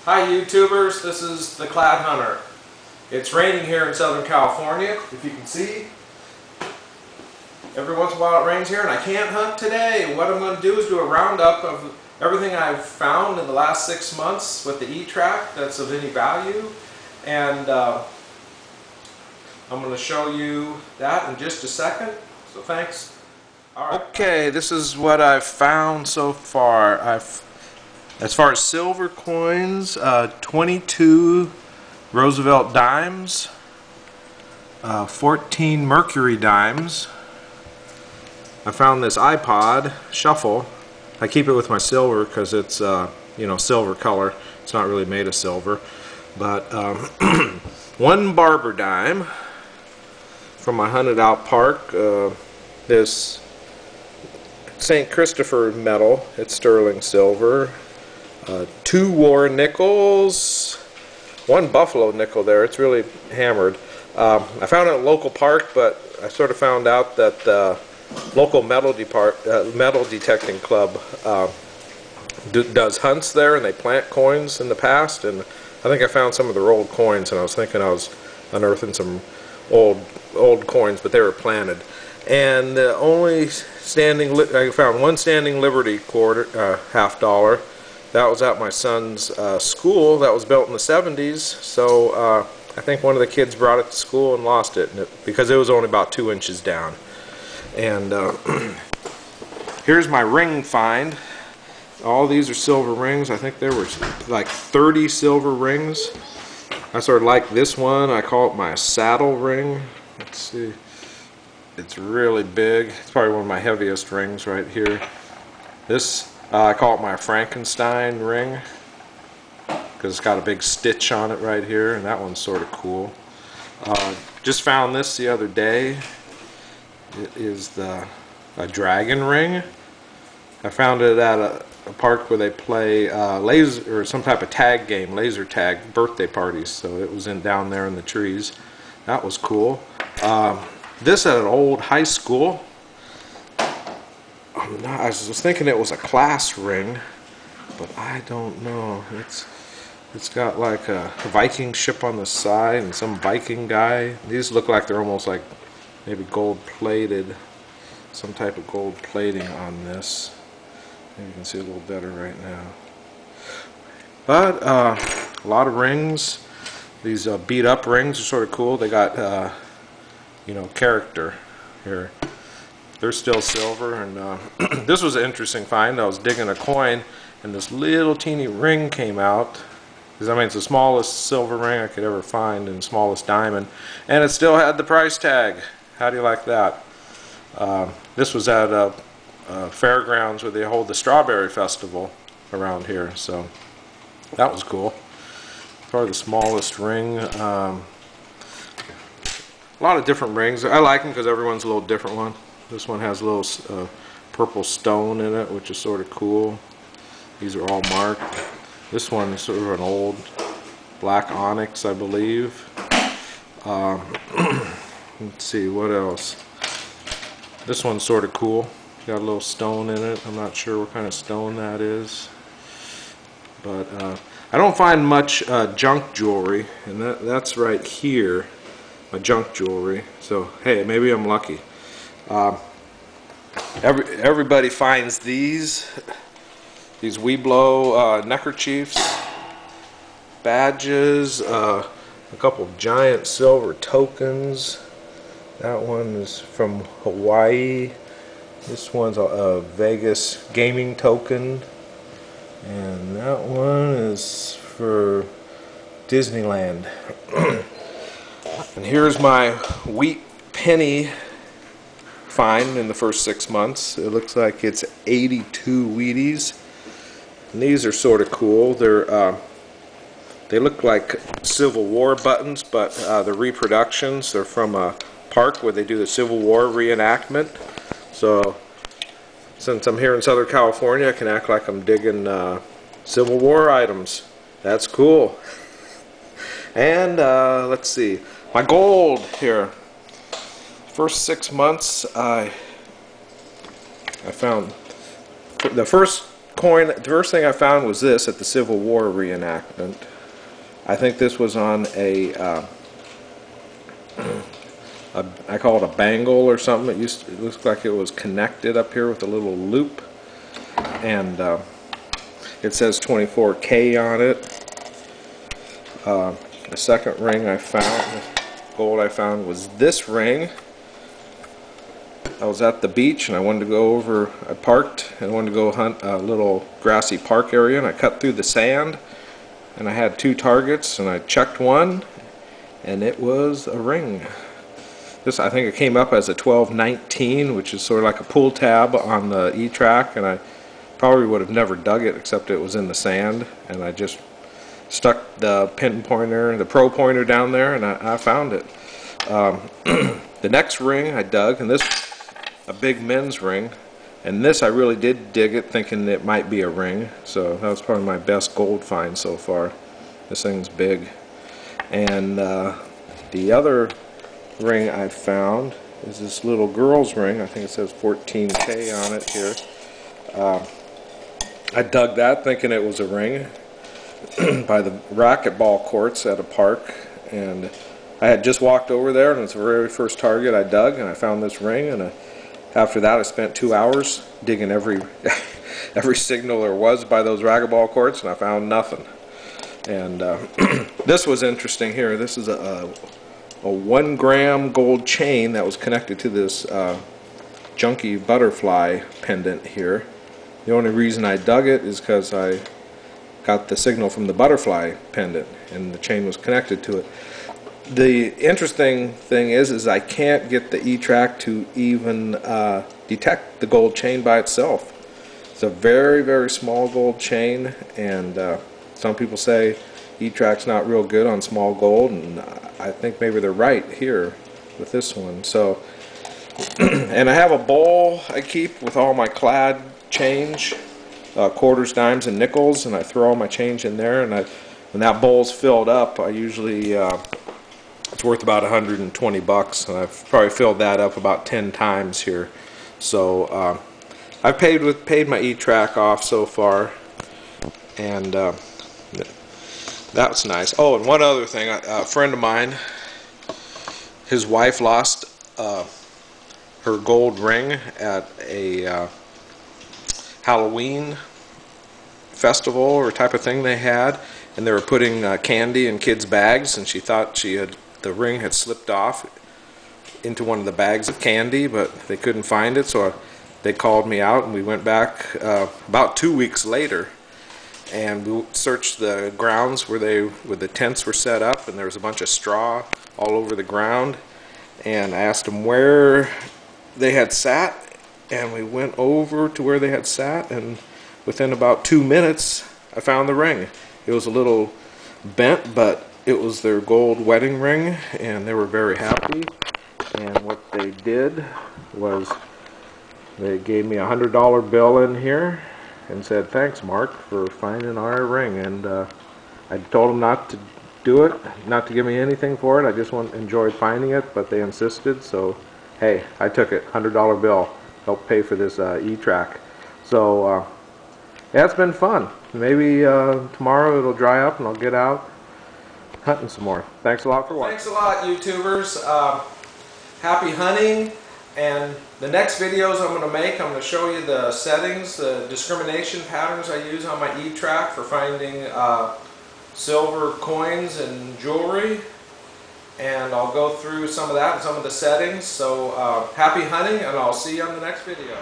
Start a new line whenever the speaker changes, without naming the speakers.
Hi YouTubers, this is the Cloud Hunter. It's raining here in Southern California, if you can see. Every once in a while it rains here and I can't hunt today. What I'm going to do is do a roundup of everything I've found in the last 6 months with the Etrac that's of any value. And I'm going to show you that in just a second. So thanks. Alright. Okay, this is what I've found so far. As far as silver coins, 22 Roosevelt dimes, 14 Mercury dimes. I found this iPod shuffle. I keep it with my silver because it's silver color. It's not really made of silver. But one barber dime from my hunted out park. This St. Christopher medal. It's sterling silver. 2 war nickels, 1 buffalo nickel there. It's really hammered. I found it at a local park, but I sort of found out that the local metal detecting club does hunts there, and they plant coins in the past. And I think I found some of their old coins, and I was thinking I was unearthing some old coins, but they were planted. And I found 1 standing Liberty quarter, $50. That was at my son's school that was built in the 70s, so I think one of the kids brought it to school and lost it, because it was only about 2 inches down. And here's my ring find. All these are silver rings. I think there were like 30 silver rings. I sort of like this one. I call it my saddle ring. Let's see. It's really big. It's probably one of my heaviest rings right here. This I call it my Frankenstein ring because it's got a big stitch on it right here, and that one's sort of cool. Just found this the other day. It is a dragon ring. I found it at a park where they play laser, or some type of tag game, laser tag, birthday parties. So it was down there in the trees. That was cool. This at an old high school. I was thinking it was a class ring, but I don't know. It's got like a Viking ship on the side and some Viking guy. These look like they're almost like maybe gold plated, some type of gold plating on this. Maybe you can see a little better right now. But a lot of rings. These beat up rings are sort of cool. They got character here. They're still silver, and this was an interesting find. I was digging a coin, and this little teeny ring came out. Because, I mean, it's the smallest silver ring I could ever find, and smallest diamond, and it still had the price tag. How do you like that? This was at a fairgrounds where they hold the Strawberry Festival around here, so that was cool. Probably the smallest ring. A lot of different rings. I like them because everyone's a little different one. This one has a little purple stone in it, which is sort of cool. These are all marked. This one is sort of an old black onyx, I believe. Let's see, what else? This one's sort of cool. Got a little stone in it. I'm not sure what kind of stone that is. But I don't find much junk jewelry, and that's right here. My junk jewelry. So, hey, maybe I'm lucky. Everybody finds these Weeblo neckerchiefs, badges, a couple of giant silver tokens. That one is from Hawaii. This one's a Vegas gaming token, and that one is for Disneyland. And here's my wheat penny find in the first 6 months. It looks like it's 82 Wheaties, and these are sort of cool. They look like Civil War buttons, but the reproductions. They're from a park where they do the Civil War reenactment. So since I'm here in Southern California, I can act like I'm digging Civil War items. That's cool. And let's see, my gold here. First 6 months, I found the first coin, the first thing I found was this at the Civil War reenactment. I think this was on I call it a bangle or something. It looks like it was connected up here with a little loop, and it says 24K on it. The second ring I found, gold I found, was this ring. I was at the beach and I wanted to go over, I parked and I wanted to go hunt a little grassy park area, and I cut through the sand and I had 2 targets and I checked one and it was a ring. This, I think it came up as a 1219, which is sort of like a pull tab on the Etrac, and I probably would have never dug it except it was in the sand, and I just stuck the pin pointer, the pro pointer down there, and I found it. The next ring I dug, and this a big men's ring, and this I really did dig it thinking it might be a ring, so that was probably my best gold find so far. This thing's big. And the other ring I found is this little girl's ring. I think it says 14K on it here. I dug that thinking it was a ring by the racquetball courts at a park, and I had just walked over there, and it's the very first target I dug, and I found this ring. And after that I spent 2 hours digging every signal there was by those racquetball courts, and I found nothing. And this was interesting here. This is a 1 gram gold chain that was connected to this junky butterfly pendant here. The only reason I dug it is because I got the signal from the butterfly pendant and the chain was connected to it. The interesting thing is I can't get the Etrac to even detect the gold chain by itself. It's a very, very small gold chain, and some people say Etrac's not real good on small gold, and I think maybe they're right here with this one. So, and I have a bowl I keep with all my clad change, quarters, dimes, and nickels, and I throw all my change in there, and when that bowl's filled up, I usually it's worth about 120 bucks, and I've probably filled that up about 10 times here. So I've paid my Etrac off so far, and that's nice. Oh, and one other thing, a friend of mine, his wife lost her gold ring at a Halloween festival or type of thing they had, and they were putting candy in kids' bags, and she thought the ring had slipped off into one of the bags of candy, but they couldn't find it, so they called me out, and we went back about 2 weeks later, and we searched the grounds where the tents were set up, and there was a bunch of straw all over the ground, and I asked them where they had sat, and we went over to where they had sat, and within about 2 minutes I found the ring. It was a little bent, but it was their gold wedding ring, and they were very happy. And what they did was they gave me a $100 bill in here and said, "Thanks, Mark, for finding our ring." And I told them not to do it, not to give me anything for it. I just enjoyed finding it, but they insisted, so hey, I took it. $100 bill helped pay for this Etrac. So yeah, it's been fun. Maybe tomorrow it'll dry up and I'll get out hunting some more. Thanks a lot for watching. Thanks a lot, YouTubers. Happy hunting. And the next videos I'm going to make, I'm going to show you the settings, the discrimination patterns I use on my Etrac for finding silver coins and jewelry. And I'll go through some of that and some of the settings. So happy hunting, and I'll see you on the next video.